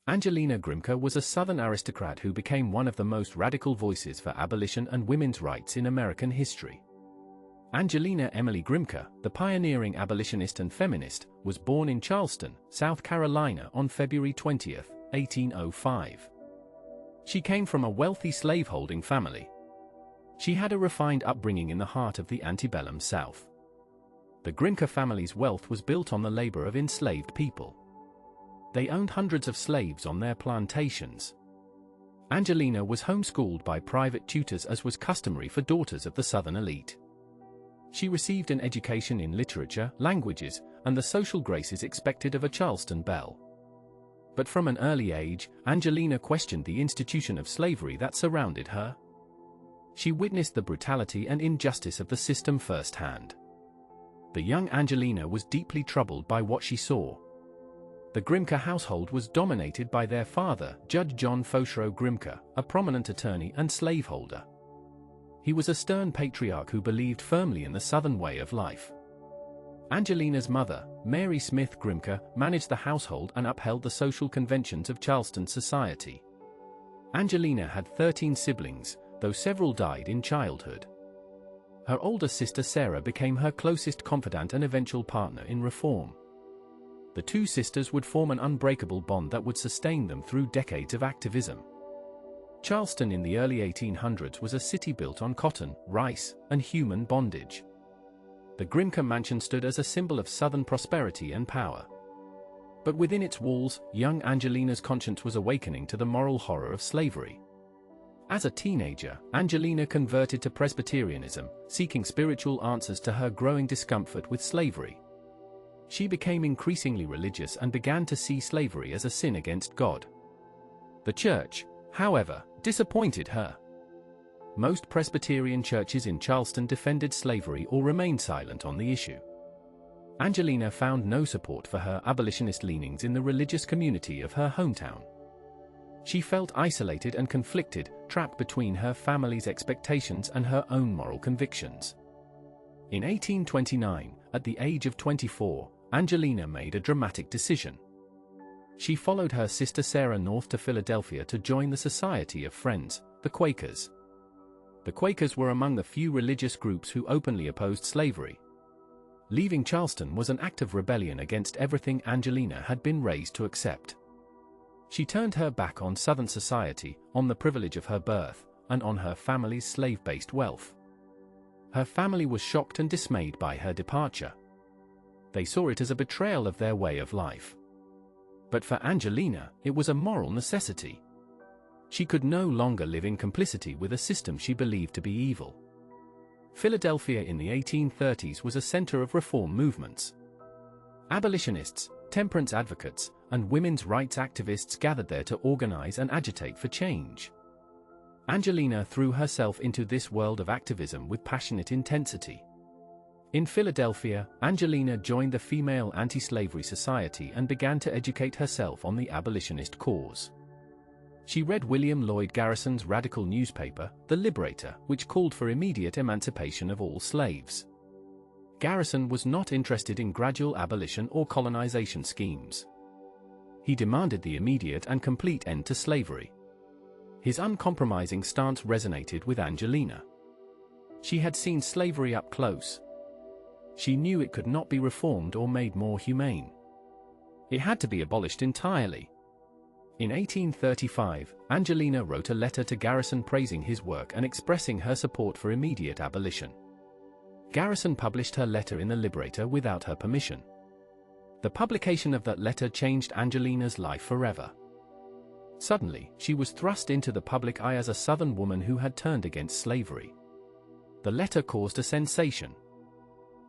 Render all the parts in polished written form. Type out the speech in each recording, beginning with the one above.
Angelina Grimké was a Southern aristocrat who became one of the most radical voices for abolition and women's rights in American history. Angelina Emily Grimké, the pioneering abolitionist and feminist, was born in Charleston, South Carolina on February 20, 1805. She came from a wealthy slaveholding family. She had a refined upbringing in the heart of the antebellum South. The Grimké family's wealth was built on the labor of enslaved people. They owned hundreds of slaves on their plantations. Angelina was homeschooled by private tutors, as was customary for daughters of the Southern elite. She received an education in literature, languages, and the social graces expected of a Charleston belle. But from an early age, Angelina questioned the institution of slavery that surrounded her. She witnessed the brutality and injustice of the system firsthand. The young Angelina was deeply troubled by what she saw. The Grimké household was dominated by their father, Judge John Fauchereau Grimké, a prominent attorney and slaveholder. He was a stern patriarch who believed firmly in the Southern way of life. Angelina's mother, Mary Smith Grimké, managed the household and upheld the social conventions of Charleston society. Angelina had 13 siblings, though several died in childhood. Her older sister Sarah became her closest confidant and eventual partner in reform. The two sisters would form an unbreakable bond that would sustain them through decades of activism. Charleston in the early 1800s was a city built on cotton, rice, and human bondage. The Grimké mansion stood as a symbol of Southern prosperity and power. But within its walls, young Angelina's conscience was awakening to the moral horror of slavery. As a teenager, Angelina converted to Presbyterianism, seeking spiritual answers to her growing discomfort with slavery. She became increasingly religious and began to see slavery as a sin against God. The church, however, disappointed her. Most Presbyterian churches in Charleston defended slavery or remained silent on the issue. Angelina found no support for her abolitionist leanings in the religious community of her hometown. She felt isolated and conflicted, trapped between her family's expectations and her own moral convictions. In 1829, at the age of 24, Angelina made a dramatic decision. She followed her sister Sarah north to Philadelphia to join the Society of Friends, the Quakers. The Quakers were among the few religious groups who openly opposed slavery. Leaving Charleston was an act of rebellion against everything Angelina had been raised to accept. She turned her back on Southern society, on the privilege of her birth, and on her family's slave-based wealth. Her family was shocked and dismayed by her departure. They saw it as a betrayal of their way of life. But for Angelina, it was a moral necessity. She could no longer live in complicity with a system she believed to be evil. Philadelphia in the 1830s was a center of reform movements. Abolitionists, temperance advocates, and women's rights activists gathered there to organize and agitate for change. Angelina threw herself into this world of activism with passionate intensity. In Philadelphia, Angelina joined the Female Anti-Slavery Society and began to educate herself on the abolitionist cause. She read William Lloyd Garrison's radical newspaper, The Liberator, which called for immediate emancipation of all slaves. Garrison was not interested in gradual abolition or colonization schemes. He demanded the immediate and complete end to slavery. His uncompromising stance resonated with Angelina. She had seen slavery up close. She knew it could not be reformed or made more humane. It had to be abolished entirely. In 1835, Angelina wrote a letter to Garrison praising his work and expressing her support for immediate abolition. Garrison published her letter in The Liberator without her permission. The publication of that letter changed Angelina's life forever. Suddenly, she was thrust into the public eye as a Southern woman who had turned against slavery. The letter caused a sensation.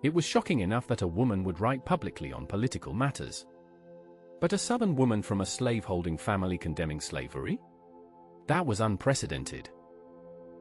It was shocking enough that a woman would write publicly on political matters. But a Southern woman from a slave-holding family condemning slavery? That was unprecedented.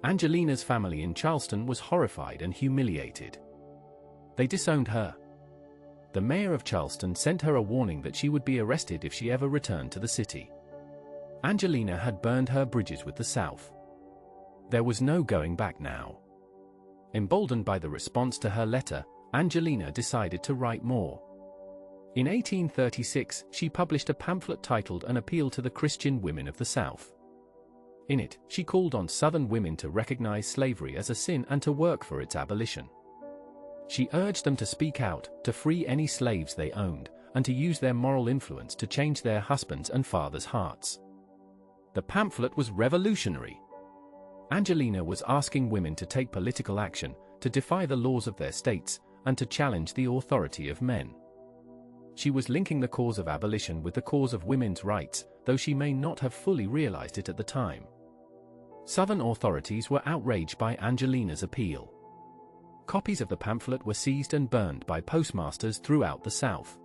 Angelina's family in Charleston was horrified and humiliated. They disowned her. The mayor of Charleston sent her a warning that she would be arrested if she ever returned to the city. Angelina had burned her bridges with the South. There was no going back now. Emboldened by the response to her letter, Angelina decided to write more. In 1836, she published a pamphlet titled An Appeal to the Christian Women of the South. In it, she called on Southern women to recognize slavery as a sin and to work for its abolition. She urged them to speak out, to free any slaves they owned, and to use their moral influence to change their husbands' and fathers' hearts. The pamphlet was revolutionary. Angelina was asking women to take political action, to defy the laws of their states, and to challenge the authority of men. She was linking the cause of abolition with the cause of women's rights, though she may not have fully realized it at the time. Southern authorities were outraged by Angelina's appeal. Copies of the pamphlet were seized and burned by postmasters throughout the South.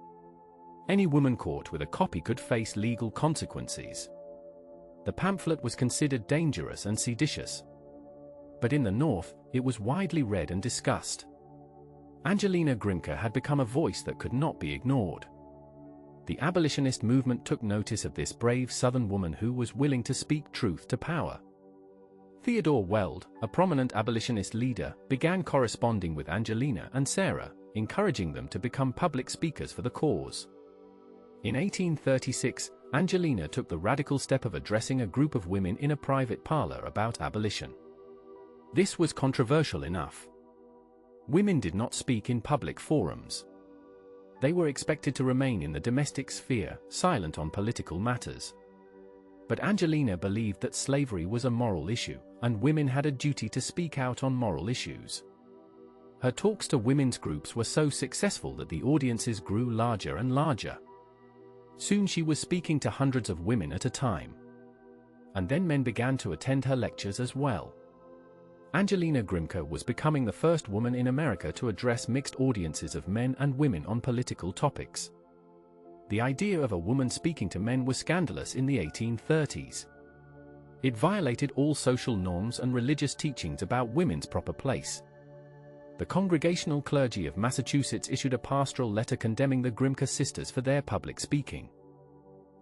Any woman caught with a copy could face legal consequences. The pamphlet was considered dangerous and seditious. But in the North, it was widely read and discussed. Angelina Grimké had become a voice that could not be ignored. The abolitionist movement took notice of this brave Southern woman who was willing to speak truth to power. Theodore Weld, a prominent abolitionist leader, began corresponding with Angelina and Sarah, encouraging them to become public speakers for the cause. In 1836, Angelina took the radical step of addressing a group of women in a private parlor about abolition. This was controversial enough. Women did not speak in public forums. They were expected to remain in the domestic sphere, silent on political matters. But Angelina believed that slavery was a moral issue, and women had a duty to speak out on moral issues. Her talks to women's groups were so successful that the audiences grew larger and larger. Soon she was speaking to hundreds of women at a time. And then men began to attend her lectures as well. Angelina Grimké was becoming the first woman in America to address mixed audiences of men and women on political topics. The idea of a woman speaking to men was scandalous in the 1830s. It violated all social norms and religious teachings about women's proper place. The Congregational Clergy of Massachusetts issued a pastoral letter condemning the Grimké sisters for their public speaking.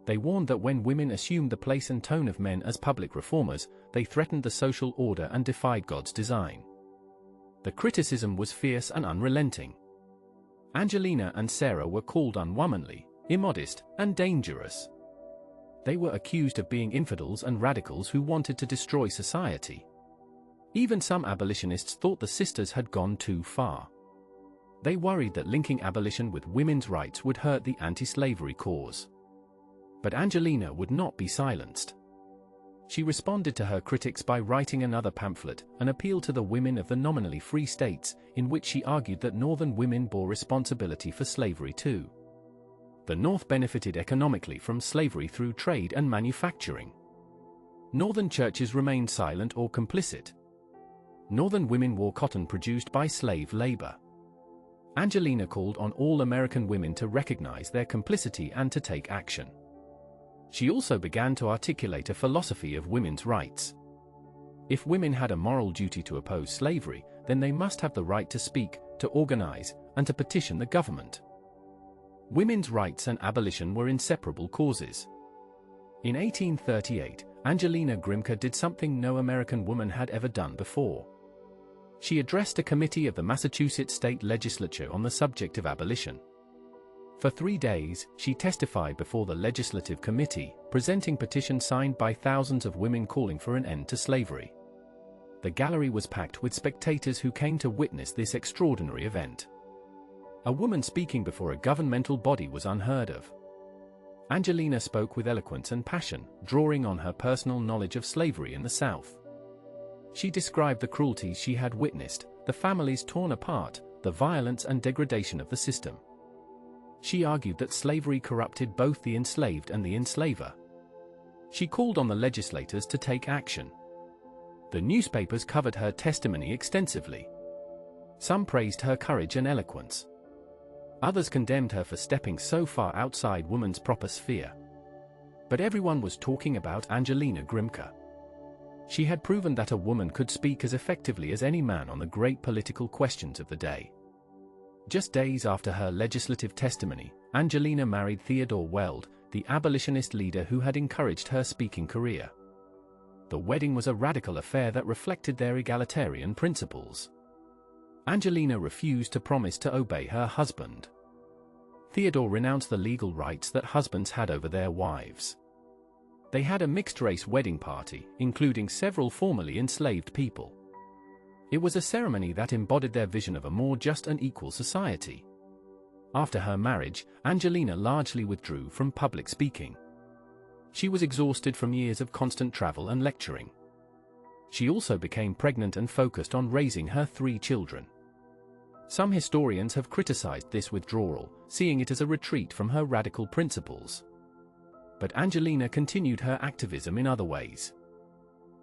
They warned that when women assumed the place and tone of men as public reformers, they threatened the social order and defied God's design. The criticism was fierce and unrelenting. Angelina and Sarah were called unwomanly, immodest, and dangerous. They were accused of being infidels and radicals who wanted to destroy society. Even some abolitionists thought the sisters had gone too far. They worried that linking abolition with women's rights would hurt the anti-slavery cause. But Angelina would not be silenced. She responded to her critics by writing another pamphlet, An Appeal to the Women of the Nominally Free States, in which she argued that Northern women bore responsibility for slavery too. The North benefited economically from slavery through trade and manufacturing. Northern churches remained silent or complicit. Northern women wore cotton produced by slave labor. Angelina called on all American women to recognize their complicity and to take action. She also began to articulate a philosophy of women's rights. If women had a moral duty to oppose slavery, then they must have the right to speak, to organize, and to petition the government. Women's rights and abolition were inseparable causes. In 1838, Angelina Grimké did something no American woman had ever done before. She addressed a committee of the Massachusetts state legislature on the subject of abolition. For 3 days, she testified before the legislative committee, presenting petitions signed by thousands of women calling for an end to slavery. The gallery was packed with spectators who came to witness this extraordinary event. A woman speaking before a governmental body was unheard of. Angelina spoke with eloquence and passion, drawing on her personal knowledge of slavery in the South. She described the cruelties she had witnessed, the families torn apart, the violence and degradation of the system. She argued that slavery corrupted both the enslaved and the enslaver. She called on the legislators to take action. The newspapers covered her testimony extensively. Some praised her courage and eloquence. Others condemned her for stepping so far outside woman's proper sphere. But everyone was talking about Angelina Grimké. She had proven that a woman could speak as effectively as any man on the great political questions of the day. Just days after her legislative testimony, Angelina married Theodore Weld, the abolitionist leader who had encouraged her speaking career. The wedding was a radical affair that reflected their egalitarian principles. Angelina refused to promise to obey her husband. Theodore renounced the legal rights that husbands had over their wives. They had a mixed-race wedding party, including several formerly enslaved people. It was a ceremony that embodied their vision of a more just and equal society. After her marriage, Angelina largely withdrew from public speaking. She was exhausted from years of constant travel and lecturing. She also became pregnant and focused on raising her 3 children. Some historians have criticized this withdrawal, seeing it as a retreat from her radical principles. But Angelina continued her activism in other ways.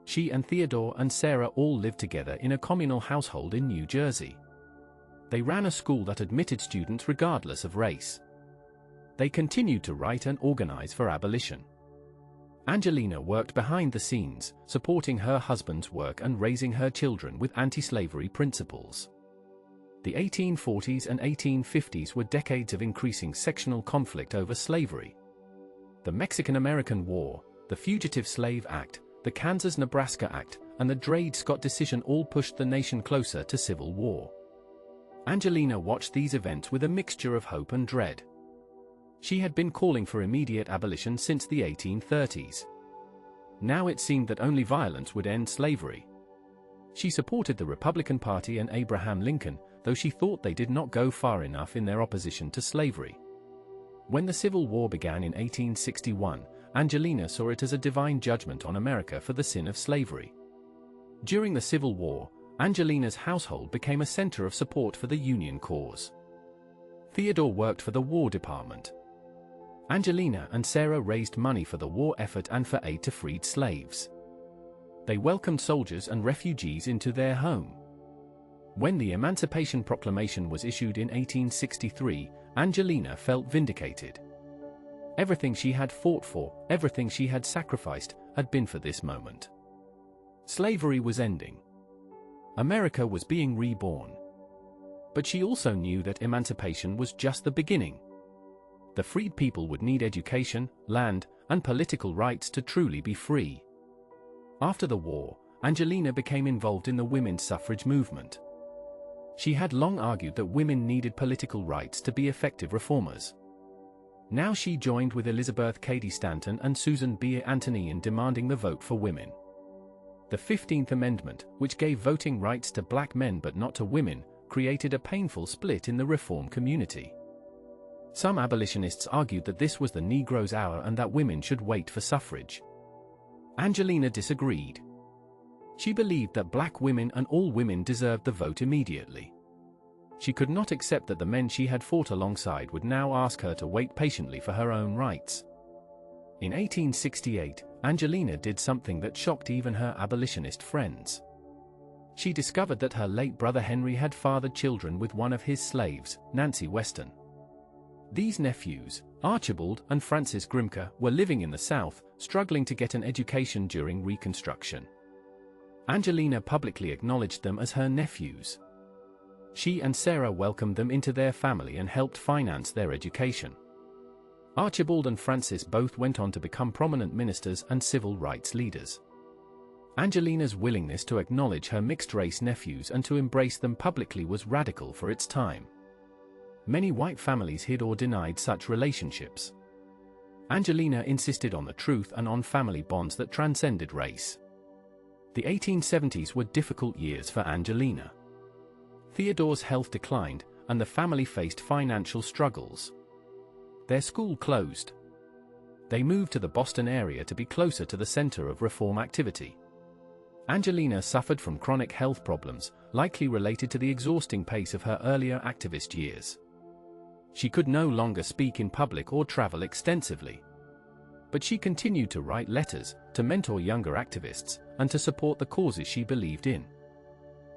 She and Theodore and Sarah all lived together in a communal household in New Jersey. They ran a school that admitted students regardless of race. They continued to write and organize for abolition. Angelina worked behind the scenes, supporting her husband's work and raising her children with anti-slavery principles. The 1840s and 1850s were decades of increasing sectional conflict over slavery. The Mexican-American War, the Fugitive Slave Act, the Kansas-Nebraska Act, and the Dred Scott decision all pushed the nation closer to civil war. Angelina watched these events with a mixture of hope and dread. She had been calling for immediate abolition since the 1830s. Now it seemed that only violence would end slavery. She supported the Republican Party and Abraham Lincoln, though she thought they did not go far enough in their opposition to slavery. When the Civil War began in 1861, Angelina saw it as a divine judgment on America for the sin of slavery. During the Civil War, Angelina's household became a center of support for the Union cause. Theodore worked for the War Department. Angelina and Sarah raised money for the war effort and for aid to freed slaves. They welcomed soldiers and refugees into their home. When the Emancipation Proclamation was issued in 1863, Angelina felt vindicated. Everything she had fought for, everything she had sacrificed, had been for this moment. Slavery was ending. America was being reborn. But she also knew that emancipation was just the beginning. The freed people would need education, land, and political rights to truly be free. After the war, Angelina became involved in the women's suffrage movement. She had long argued that women needed political rights to be effective reformers. Now she joined with Elizabeth Cady Stanton and Susan B. Anthony in demanding the vote for women. The 15th Amendment, which gave voting rights to black men but not to women, created a painful split in the reform community. Some abolitionists argued that this was the Negro's hour and that women should wait for suffrage. Angelina disagreed. She believed that black women and all women deserved the vote immediately. She could not accept that the men she had fought alongside would now ask her to wait patiently for her own rights. In 1868, Angelina did something that shocked even her abolitionist friends. She discovered that her late brother Henry had fathered children with one of his slaves, Nancy Weston. These nephews, Archibald and Francis Grimké, were living in the South, struggling to get an education during Reconstruction. Angelina publicly acknowledged them as her nephews. She and Sarah welcomed them into their family and helped finance their education. Archibald and Francis both went on to become prominent ministers and civil rights leaders. Angelina's willingness to acknowledge her mixed-race nephews and to embrace them publicly was radical for its time. Many white families hid or denied such relationships. Angelina insisted on the truth and on family bonds that transcended race. The 1870s were difficult years for Angelina. Theodore's health declined, and the family faced financial struggles. Their school closed. They moved to the Boston area to be closer to the center of reform activity. Angelina suffered from chronic health problems, likely related to the exhausting pace of her earlier activist years. She could no longer speak in public or travel extensively. But she continued to write letters, to mentor younger activists, and to support the causes she believed in.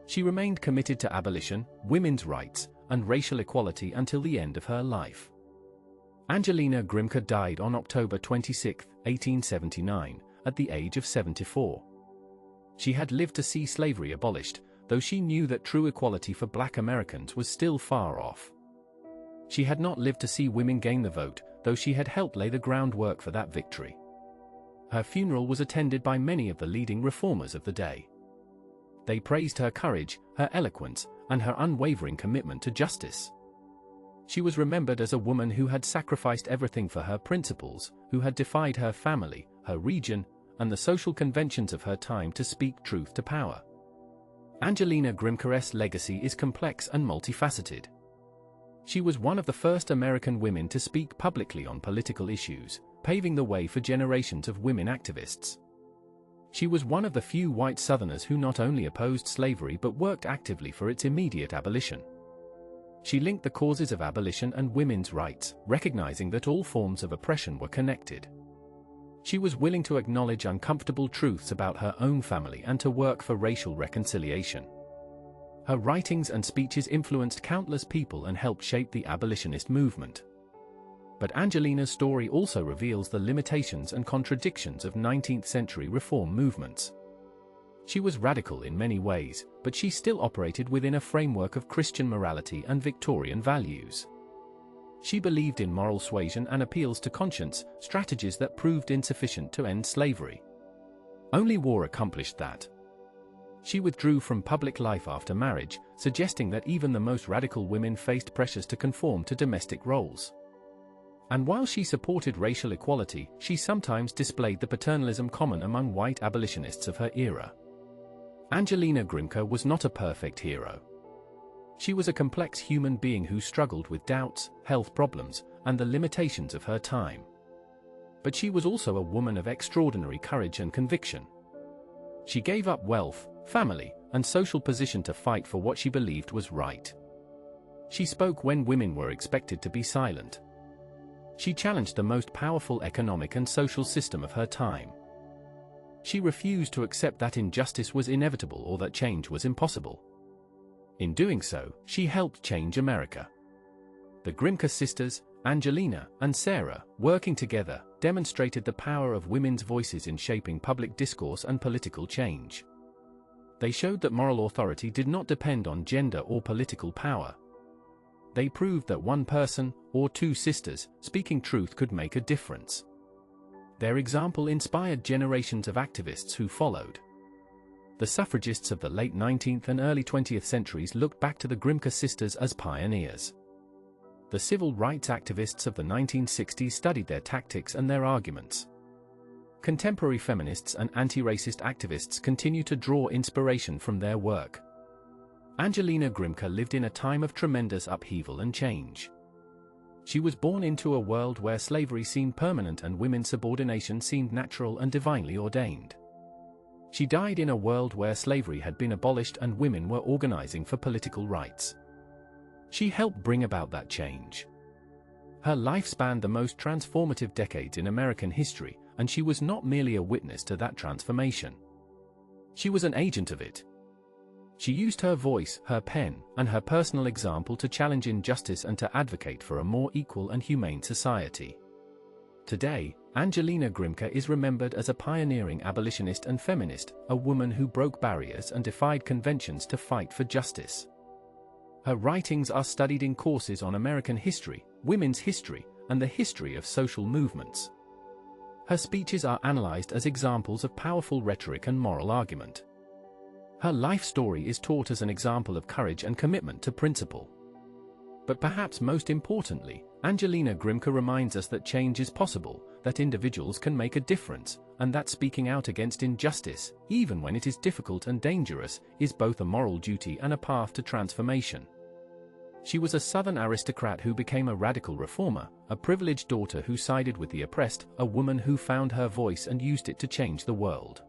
She remained committed to abolition, women's rights, and racial equality until the end of her life. Angelina Grimké died on October 26, 1879, at the age of 74. She had lived to see slavery abolished, though she knew that true equality for black Americans was still far off. She had not lived to see women gain the vote, though she had helped lay the groundwork for that victory. Her funeral was attended by many of the leading reformers of the day. They praised her courage, her eloquence, and her unwavering commitment to justice. She was remembered as a woman who had sacrificed everything for her principles, who had defied her family, her region, and the social conventions of her time to speak truth to power. Angelina Grimké's legacy is complex and multifaceted. She was one of the first American women to speak publicly on political issues, paving the way for generations of women activists. She was one of the few white Southerners who not only opposed slavery but worked actively for its immediate abolition. She linked the causes of abolition and women's rights, recognizing that all forms of oppression were connected. She was willing to acknowledge uncomfortable truths about her own family and to work for racial reconciliation. Her writings and speeches influenced countless people and helped shape the abolitionist movement. But Angelina's story also reveals the limitations and contradictions of 19th-century reform movements. She was radical in many ways, but she still operated within a framework of Christian morality and Victorian values. She believed in moral suasion and appeals to conscience, strategies that proved insufficient to end slavery. Only war accomplished that. She withdrew from public life after marriage, suggesting that even the most radical women faced pressures to conform to domestic roles. And while she supported racial equality, she sometimes displayed the paternalism common among white abolitionists of her era. Angelina Grimké was not a perfect hero. She was a complex human being who struggled with doubts, health problems, and the limitations of her time. But she was also a woman of extraordinary courage and conviction. She gave up wealth, family, and social position to fight for what she believed was right. She spoke when women were expected to be silent. She challenged the most powerful economic and social system of her time. She refused to accept that injustice was inevitable or that change was impossible. In doing so, she helped change America. The Grimké sisters, Angelina and Sarah, working together, demonstrated the power of women's voices in shaping public discourse and political change. They showed that moral authority did not depend on gender or political power. They proved that one person, or two sisters, speaking truth could make a difference. Their example inspired generations of activists who followed. The suffragists of the late 19th and early 20th centuries looked back to the Grimké sisters as pioneers. The civil rights activists of the 1960s studied their tactics and their arguments. Contemporary feminists and anti-racist activists continue to draw inspiration from their work. Angelina Grimké lived in a time of tremendous upheaval and change. She was born into a world where slavery seemed permanent and women's subordination seemed natural and divinely ordained. She died in a world where slavery had been abolished and women were organizing for political rights. She helped bring about that change. Her life spanned the most transformative decades in American history, and she was not merely a witness to that transformation. She was an agent of it. She used her voice, her pen, and her personal example to challenge injustice and to advocate for a more equal and humane society. Today, Angelina Grimké is remembered as a pioneering abolitionist and feminist, a woman who broke barriers and defied conventions to fight for justice. Her writings are studied in courses on American history, women's history, and the history of social movements. Her speeches are analyzed as examples of powerful rhetoric and moral argument. Her life story is taught as an example of courage and commitment to principle. But perhaps most importantly, Angelina Grimké reminds us that change is possible, that individuals can make a difference, and that speaking out against injustice, even when it is difficult and dangerous, is both a moral duty and a path to transformation. She was a Southern aristocrat who became a radical reformer, a privileged daughter who sided with the oppressed, a woman who found her voice and used it to change the world.